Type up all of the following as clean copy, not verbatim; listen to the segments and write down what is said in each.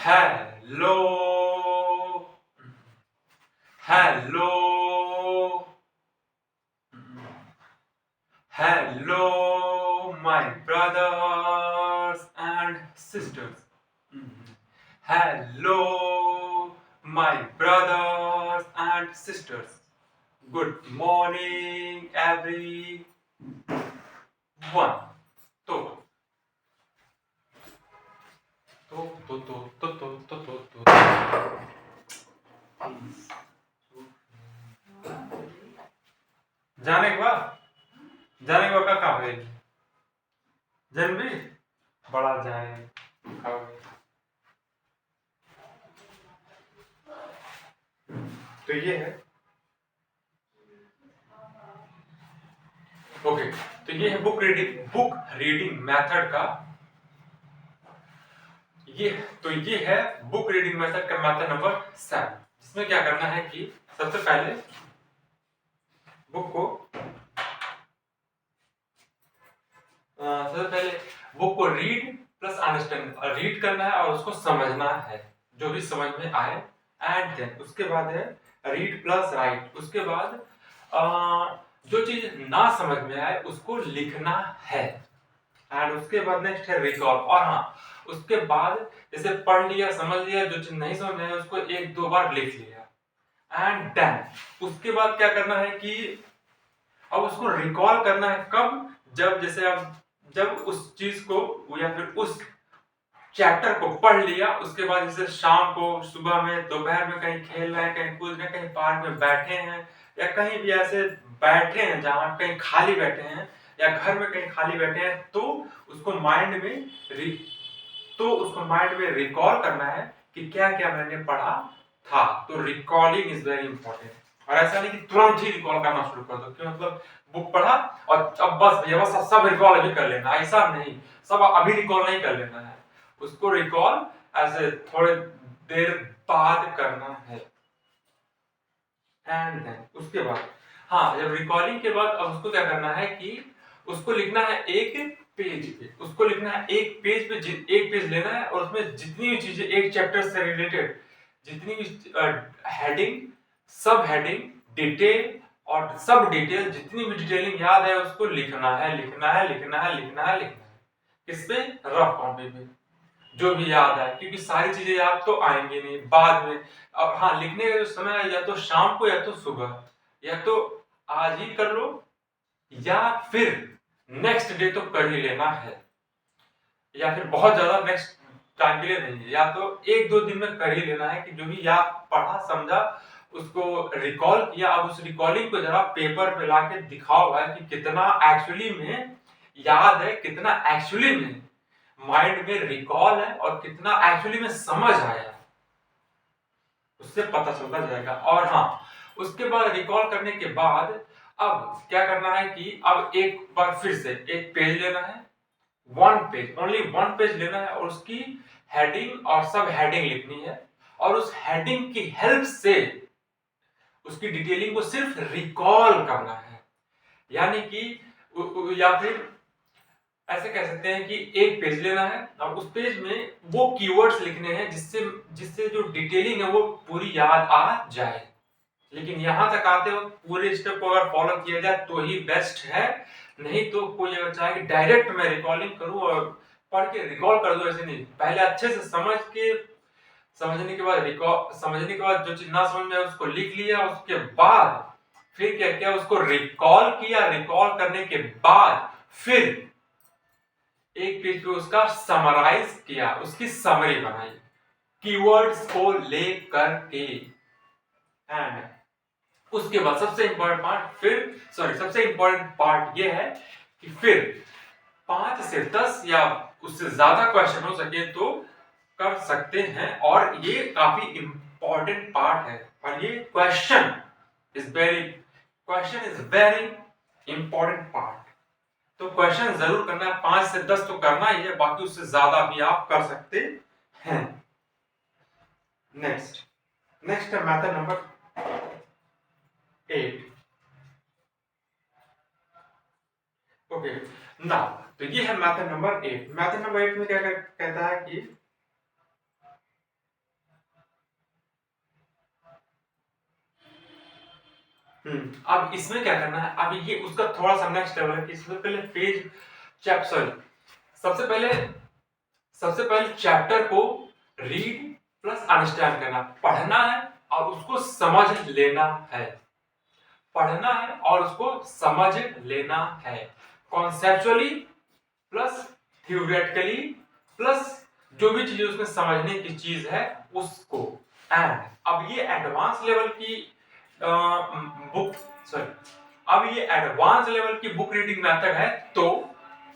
Hello, hello, hello, my brothers and sisters. Hello, my brothers and sisters. Good morning, everyone. तो जाने के बाद का काम है जन भी बड़ा जाए तो ये है ओके तो ये है बुक रीडिंग मेथड का ये है बुक रीडिंग मेथड का मेथड नंबर 7 जिसमें क्या करना है कि सबसे पहले बुक को रीड प्लस अंडरस्टैंड रीड करना है और उसको समझना है जो भी समझ में आए एंड देन उसके बाद है रीड प्लस राइट उसके बाद जो चीज ना समझ में आए उसको लिखना है एंड उसके बाद नेक्स्ट है रिकॉल और हाँ उसके बाद जैसे पढ़ लिया समझ लिया जो चीज नहीं समझ में आया उसको एक दो बार लिख लिया एंड देन उसके बाद क्या करना है कि अब उसको रिकॉल करना है कब जब उस चीज को या फिर उस चैप्टर को पढ़ लिया उसके बाद जैसे शाम को सुबह में दोपहर में कहीं खेल रहे हैं कहीं कूद रहे हैं कहीं पार्क में बैठे हैं या कहीं भी ऐसे बैठे हैं जहां कहीं खाली बैठे हैं या घर में कहीं खाली बैठे हैं तो उसको माइंड में रिकॉल करना है कि क्या क्या मैंने पढ़ा था। तो रिकॉलिंग इज वेरी इंपॉर्टेंट और ऐसा नहीं कि तुरंत ही रिकॉल करना शुरू कर दो कि मतलब बुक पढ़ा और अब बस भैया बस सब रिकॉल अभी कर लेना, ऐसा नहीं, सब अभी रिकॉल नहीं कर लेना है, उसको रिकॉल ऐसे थोड़े देर बाद करना है एंड देन उसके बाद हाँ जब रिकॉलिंग के बाद अब उसको क्या करना है कि उसको लिखना है एक पेज पे, उसको लिखना है एक पेज पे एक पेज लेना है और उसमें जितनी भी चीजें एक चैप्टर से रिलेटेड जितनी भी हेडिंग सब हेडिंग डिटेल और सब डिटेल जितनी भी डिटेलिंग याद है उसको लिखना है किस पे रफ कॉपी पे जो भी याद है क्योंकि सारी चीजें याद तो आएंगी नहीं बाद में। अब हाँ लिखने का जो समय है या तो शाम को या तो सुबह या तो आज ही कर लो या फिर नेक्स्ट डे तो कर ही लेना है या फिर बहुत ज्यादा नेक्स्ट टाइम के लिए नहीं है या तो एक दो दिन में कर ही लेना है कि जो भी याद पढ़ा समझा उसको रिकॉल किया। अब उस रिकॉलिंग को जरा पेपर पे लाके दिखाओ भाई कि कितना एक्चुअली में याद है कितना एक्चुअली में माइंड में रिकॉल है और कितना एक्चुअली में समझ आया उससे पता चलता जाएगा। और हाँ उसके बाद रिकॉल करने के बाद अब क्या करना है कि अब एक बार फिर से एक पेज लेना है ओनली वन पेज लेना है और उसकी हेडिंग और सब हेडिंग लिखनी है और उस हेडिंग की हेल्प से उसकी डिटेलिंग को सिर्फ रिकॉल करना है यानी कि या फिर ऐसे कह सकते हैं कि एक पेज लेना है और उस पेज में वो कीवर्ड्स लिखने हैं जिससे जो डिटेलिंग है वो पूरी याद आ जाए। लेकिन यहां तक आते हो पूरे स्टेप को अगर फॉलो किया जाए तो ही बेस्ट है, नहीं तो कोई अगर चाहे कि डायरेक्ट मैं रिकॉलिंग करूं और पढ़ के रिकॉल कर दूं ऐसे नहीं, पहले अच्छे से समझने के बाद जो चीज ना समझ में आए उसको लिख लिया उसके बाद फिर क्या किया उसको रिकॉल किया, रिकॉल करने के बाद फिर एक पेज पे उसका समराइज किया उसकी समरी बनाई कीवर्ड्स को लेकर के एंड उसके बाद सबसे इंपॉर्टेंट पार्ट ये है कि फिर 5 से 10 या उससे ज्यादा क्वेश्चन हो सके तो कर सकते हैं और ये काफी इंपॉर्टेंट पार्ट है और ये question is very important part. तो क्वेश्चन जरूर करना है, 5 से 10 तो करना ही है, बाकी उससे ज्यादा भी आप कर सकते हैं। नेक्स्ट है मेथड नंबर 8। ओके नाउ तो ये है मेथड नंबर 8। मेथड नंबर 8 में क्या कहता है कि अब इसमें क्या करना है, अब ये उसका थोड़ा सा नेक्स्ट लेवल है कि इससे पहले पेज चैप्टर सबसे पहले चैप्टर को रीड प्लस अंडरस्टैंड करना, पढ़ना है और उसको समझ लेना है, पढ़ना है और उसको समझ लेना है, कॉन्सेप्चुअली प्लस थ्योरेटिकली प्लस जो भी चीजें उसमें समझने की चीज है उसको। एंड अब ये एडवांस लेवल की अब ये एडवांस लेवल की बुक रीडिंग मेथड है, तो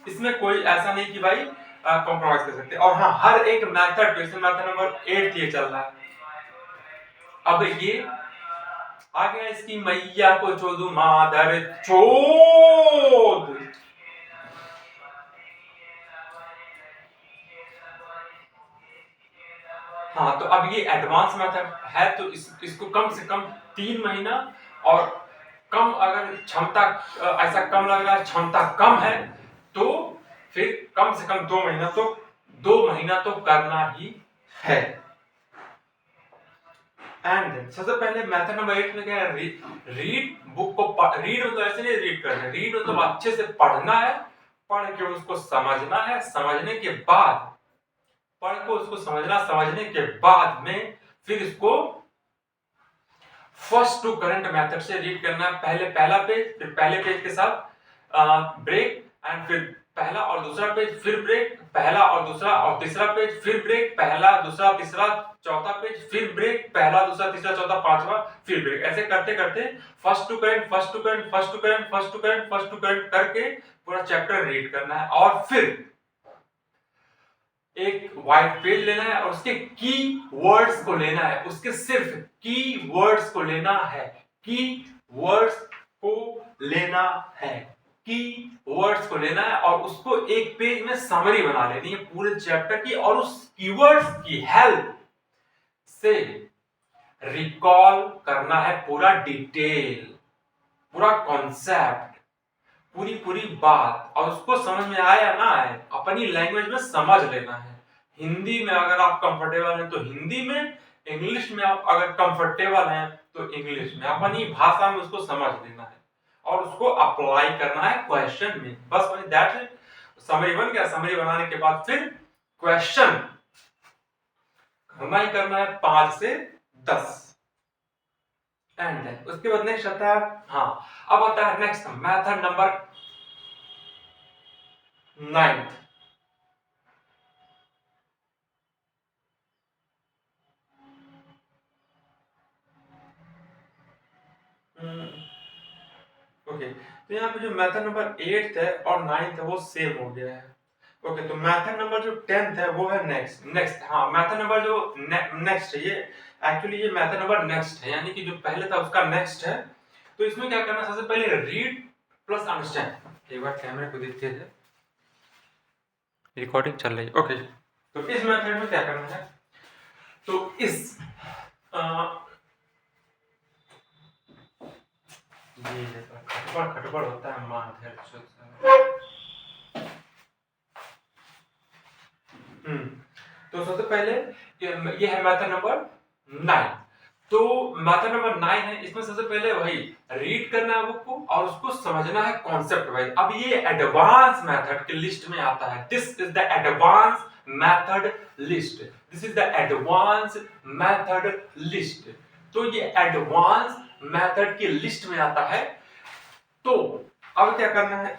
इसमें कोई ऐसा नहीं कि भाई कॉम्प्रोमाइज कर सकते। और हाँ, हर एक मेथड, जैसे मेथड नंबर 8 ये चल रहा है, अब ये आ गया इसकी मैया को चोदू मादर चोद। हाँ, तो अब ये एडवांस मेथड है, तो इसको कम से कम 3 महीना और कम, अगर क्षमता ऐसा कम लग रहा है, क्षमता कम है, तो फिर कम से कम 2 महीना तो करना ही है। एंड सबसे पहले मेथड नंबर 8 में क्या है, रीड बुक को रीड मतलब ऐसे नहीं रीड करना है, रीड मतलब अच्छे से पढ़ना है, पढ़ के उसको समझना है, समझने के बाद पढ़ को उसको समझने के बाद में फिर इसको फर्स्ट टू करंट मेथड से रीड करना है। पहले पहला पेज, फिर पहले पेज के साथ ब्रेक, एंड फिर पहला और दूसरा पेज, फिर ब्रेक, पहला और दूसरा और तीसरा पेज, फिर ब्रेक, पहला दूसरा तीसरा चौथा पेज, फिर ब्रेक, पहला दूसरा तीसरा चौथा पांचवा, फिर ब्रेक। ऐसे करते करते first to current first to current first to current first to current first to current करके पूरा चैप्टर रीड करना है। और फिर एक व्हाइट पेज लेना है और उसके की वर्ड्स को लेना है, उसके सिर्फ की वर्ड्स को लेना है, की वर्ड्स को लेना है, की वर्ड्स को लेना है और उसको एक पेज में समरी बना लेनी है पूरे चैप्टर की, और उस कीवर्ड्स की हेल्प से रिकॉल करना है पूरा डिटेल, पूरा कॉन्सेप्ट, पूरी बात, और उसको समझ में आए या ना आए अपनी लैंग्वेज में समझ लेना है। हिंदी में अगर आप कंफर्टेबल हैं तो हिंदी में, इंग्लिश में आप अगर कंफर्टेबल हैं तो इंग्लिश में, अपनी भाषा में उसको समझ लेना है और उसको अप्लाई करना है क्वेश्चन में। बस वही दैट्स इट। समरी बन गया। समरी बनाने के बाद फिर क्वेश्चन करना ही करना है 5 से 10। एंड देन उसके बाद नेक्स्ट आता है, हाँ अब आता है नेक्स्ट मेथड नंबर 9। ओके, तो यहाँ पे जो मेथड नंबर 8 है और 9 है वो सेम हो गया है। ओके, तो मेथड नंबर जो 10 है वो है नेक्स्ट। हाँ, मेथड नंबर जो नेक्स्ट है, ये एक्चुअली ये मेथड नंबर नेक्स्ट है, यानी कि जो पहले था उसका नेक्स्ट है। तो इसमें क्या करना है, सबसे पहले रीड प्लस अंडरस्टैंड। एक बार कैमरे को देखते थे, रिकॉर्डिंग चल रही है। ओके, तो इस मेथड में क्या करना है, तो इस ये खटपड़ होता है माधर। तो सबसे पहले ये है मेथड नंबर 9। तो मेथड नंबर 9 है, इसमें सबसे पहले वही रीड करना है बुक को और उसको समझना है कॉन्सेप्ट वाइज। अब ये एडवांस मेथड की लिस्ट में आता है। This is the advance method list, this is the advance method list. तो ये एडवांस मेथड की लिस्ट में आता है। तो अब क्या करना है,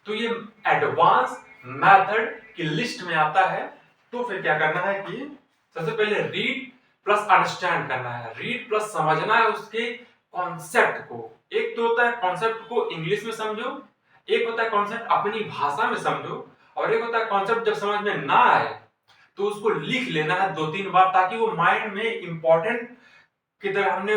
तो ये एडवांस मेथड की लिस्ट में आता है। तो फिर क्या करना है कि सबसे पहले रीड प्लस अंडरस्टैंड करना है, रीड प्लस समझना है उसके कॉन्सेप्ट को। एक तो होता है कॉन्सेप्ट को इंग्लिश में समझो, एक होता है कॉन्सेप्ट अपनी भाषा में समझो, और एक होता है कॉन्सेप्ट जब समझ में ना आए तो उसको लिख लेना है 2-3 बार, ताकि वो माइंड में इंपॉर्टेंट की तरह हमने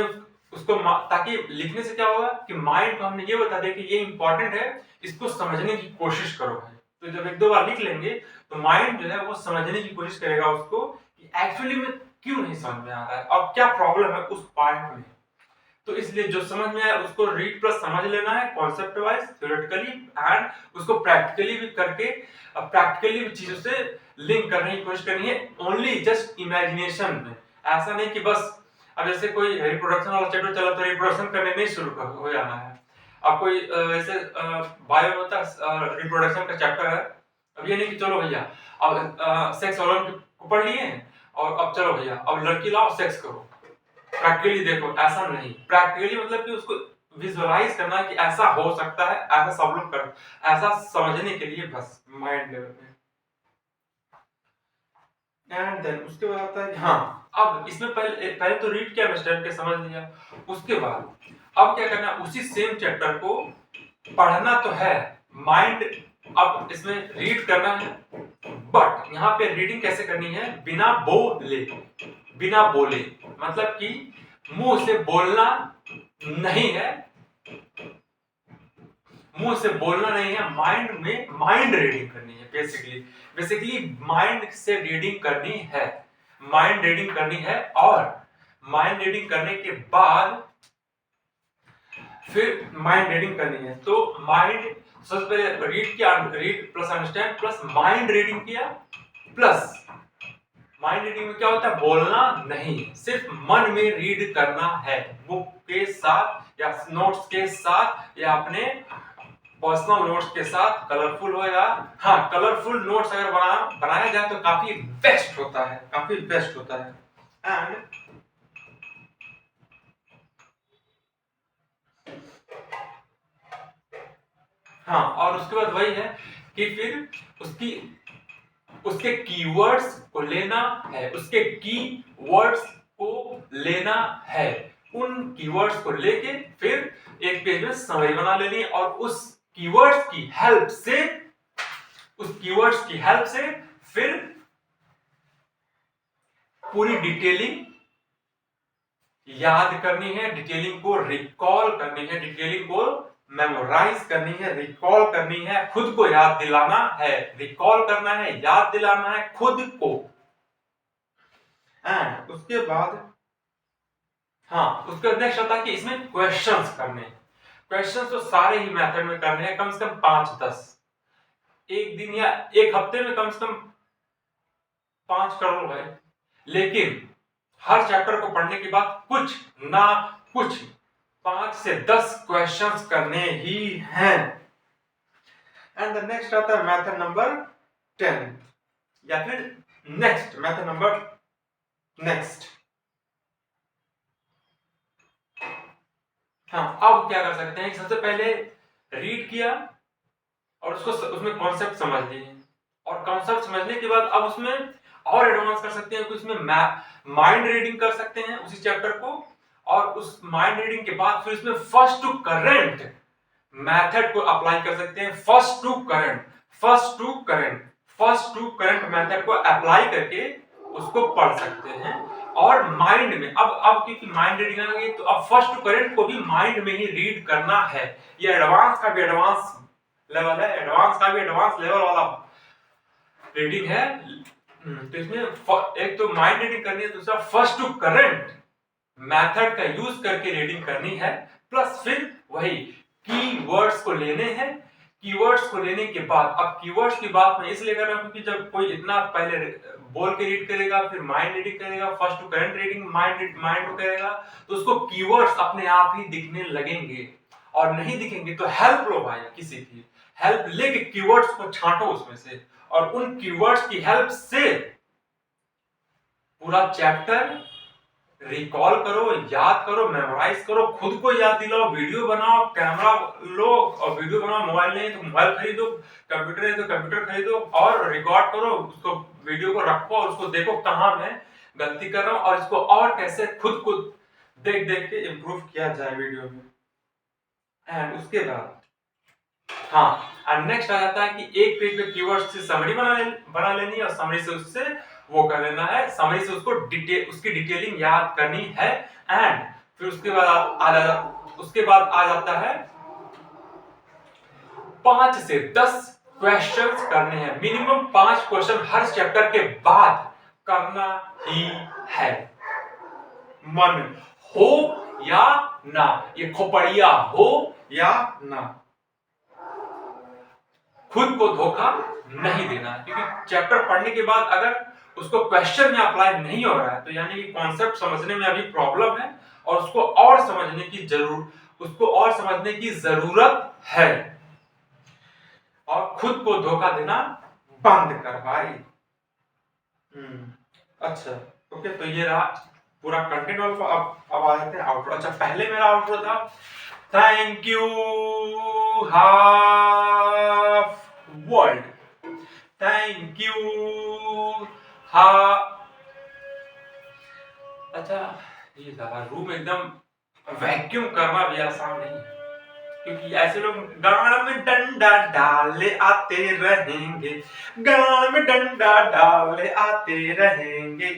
उसको, ताकि लिखने से क्या होगा कि माइंड को हमने ये बता दिया कि ये इंपॉर्टेंट है, इसको समझने की कोशिश करो भाई। तो जब 1-2 बार लिख लेंगे तो माइंड जो है वो समझने की कोशिश करेगा उसको कि एक्चुअली में क्यों नहीं समझ में आ रहा है और क्या प्रॉब्लम है उस पार्ट में। तो इसलिए जो समझ में आया उसको रीड प्लस समझ लेना है कॉन्सेप्ट वाइज, थ्योरेटिकली, एंड उसको प्रैक्टिकली भी करके, प्रैक्टिकली भी चीजों से लिंक करने की कोशिश करनी है। ओनली जस्ट इमेजिनेशन में, ऐसा नहीं कि बस अब जैसे कोई रिप्रोडक्शन वाला चैप्टर चला तो रिप्रोडक्शन करने नहीं शुरू हो जाना है। अब कोई ऐसे बायो होता है रिप्रोडक्शन का चैप्टर है, अब ये नहीं कि चलो भैया अब सेक्स ऑर्गन को पढ़ लिए और अब चलो भैया अब लड़की लाओ सेक्स करो, प्रैक्टिकली देखो, ऐसा नहीं। प्रैक्टिकली मतलब कि उसको विजुअलाइज करना कि ऐसा हो सकता है, ऐसा सब लोग कर, ऐसा समझने के लिए बस माइंड लेवल पे। एंड देन उसके बाद आता है हाँ, अब इसमें पहले तो रीड किया, अंडरस्टैंड के समझ लिया, उसके बाद अब क्या करना, उसी सेम चैप्टर को पढ़ना तो है, माइंड अब इसमें रीड करना है, बट यहाँ पे रीडिंग कैसे करनी है, बिना बोले, बिना बोले मतलब कि मुंह से बोलना नहीं है, मुंह से बोलना नहीं है, माइंड में माइंड रीडिंग करनी है। बेसिकली माइंड से रीडिंग करनी है, माइंड रीडिंग करनी है, और माइंड रीडिंग करने के बाद फिर माइंड रीडिंग करनी है। तो माइंड सबसे पहले रीड किया, read plus understand plus mind reading किया, प्लस माइंड रीडिंग में क्या होता है, बोलना नहीं, सिर्फ मन में रीड करना है, बुक के साथ या नोट्स के साथ या अपने पर्सनल नोट्स के साथ, कलरफुल हो या हाँ कलरफुल नोट्स अगर बनाया जाए तो काफी बेस्ट होता है, काफी बेस्ट होता है। एंड हाँ, और उसके बाद वही है कि फिर उसके कीवर्ड्स को लेना है, उसके कीवर्ड्स को लेना है, उन कीवर्ड्स को लेके फिर एक पेज में समरी बना लेनी है, और उस कीवर्ड्स की हेल्प से फिर पूरी डिटेलिंग याद करनी है, डिटेलिंग को रिकॉल करनी है, डिटेलिंग को मेमोराइज करनी है, रिकॉल करनी है, खुद को याद दिलाना है, रिकॉल करना है, याद दिलाना है खुद को। एंड उसके बाद हाँ, उसके नेक्स्ट होता है कि इसमें क्वेश्चंस करने, क्वेश्चंस तो सारे ही मेथड में करने हैं, कम से कम 5-10, एक दिन या एक हफ्ते में कम से कम 5 करोड़ है, लेकिन हर चैप्टर को पढ़ने के बाद कुछ ना कुछ 5 से 10 क्वेश्चंस करने ही हैं। एंड द नेक्स्ट आता है मेथड नंबर 10 या फिर नेक्स्ट मेथड नंबर नेक्स्ट। हाँ, अब क्या कर सकते हैं, सबसे पहले रीड किया और उसमें कॉन्सेप्ट समझ लिए, और कॉन्सेप्ट समझने के बाद अब उसमें और एडवांस कर सकते हैं कि उसमें माइंड रीडिंग कर सकते हैं उसी चैप्टर को, और उस माइंड रीडिंग के बाद फिर उसमें फर्स्ट टू करंट मेथड को अप्लाई कर सकते हैं, फर्स्ट टू करंट मेथड को अप्लाई करके उसको पढ़ सकते हैं। और माइंड में अब क्योंकि माइंड रीडिंग आ गई तो अब फर्स्ट टू करंट को भी माइंड में ही रीड करना है। ये एडवांस का भी एडवांस लेवल है, एडवांस लेवल वाला रीडिंग है। तो इसमें एक तो माइंड रीडिंग करनी है, दूसरा फर्स्ट टू करंट मेथड का यूज करके रीडिंग करनी है, प्लस फिर वही कीवर्ड्स को लेने हैं। कीवर्ड्स को लेने के बाद, अब कीवर्ड्स की बात मैं इसलिए कर रहा हूं क्योंकि जब कोई इतना पहले बोल के रीड करेगा, फिर माइंड रीडिंग करेगा, first to current reading mind करेगा, तो उसको कीवर्ड्स अपने आप ही दिखने लगेंगे, और नहीं दिखेंगे तो हेल्प लो भाई, किसी की हेल्प लेके कीवर्ड्स को छांटो उसमें से, और उन कीवर्ड्स की हेल्प से पूरा चैप्टर रिकॉल करो, याद करो, मेमोराइज करो, खुद को याद दिलाओ, वीडियो बनाओ, कैमरा लो और वीडियो बनाओ, मोबाइल नहीं तो मोबाइल खरीदो, कंप्यूटर है तो कंप्यूटर खरीदो और रिकॉर्ड करो, उसको वीडियो को रखो और उसको देखो कहां मैं गलती कर रहा हूं, और इसको और कैसे खुद को देख देख के इम्प्रूव किया जाए वीडियो में। एंड उसके बाद हाँ, और नेक्स्ट आ जाता है कि एक पेज में कीवर्ड्स से समरी बना लेनी है, और समरी से उससे वो कर लेना है, समरी से उसको उसकी डिटेलिंग याद करनी है। एंड फिर उसके बाद आ जाता है 5 से 10 क्वेश्चंस करने हैं, मिनिमम 5 क्वेश्चन हर चैप्टर के बाद करना ही है, मन हो या ना, ये खोपड़िया हो या ना, खुद को धोखा नहीं देना, क्योंकि चैप्टर पढ़ने के बाद अगर उसको क्वेश्चन में अप्लाई नहीं हो रहा है, तो यानी कि कॉन्सेप्ट समझने में अभी प्रॉब्लम है और उसको और समझने की जरूरत है। और खुद को धोखा देना बंद कर भाई। अच्छा, ओके, तो ये रहा पूरा कंटेंट वाला। अब आ जाते हैं आउटरो। अच्छा, पहले मेरा आउटरो था thank you half world, thank you हा। अच्छा, ये सारा रूम एकदम वैक्यूम करना भी आसान नहीं है, क्योंकि ऐसे लोग गाड़ में डंडा डाले आते रहेंगे, गाड़ में डंडा डाले आते रहेंगे,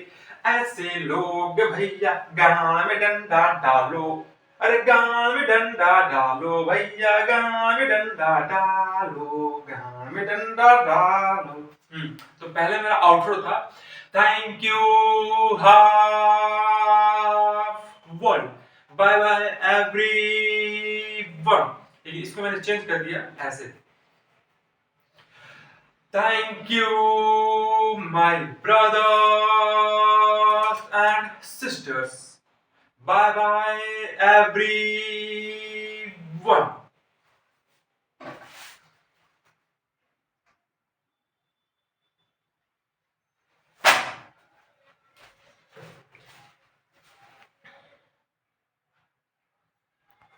ऐसे लोग भैया गाड़ में डंडा डालो, अरे गाड़ में डंडा डालो भैया, गाड़ में डंडा डालो, गाड़ में डंडा डालो। तो पहले मेरा आउटरो था thank you half world, bye bye everyone. इसको मैंने चेंज कर दिया ऐसे, thank you my brothers and sisters, bye bye everyone.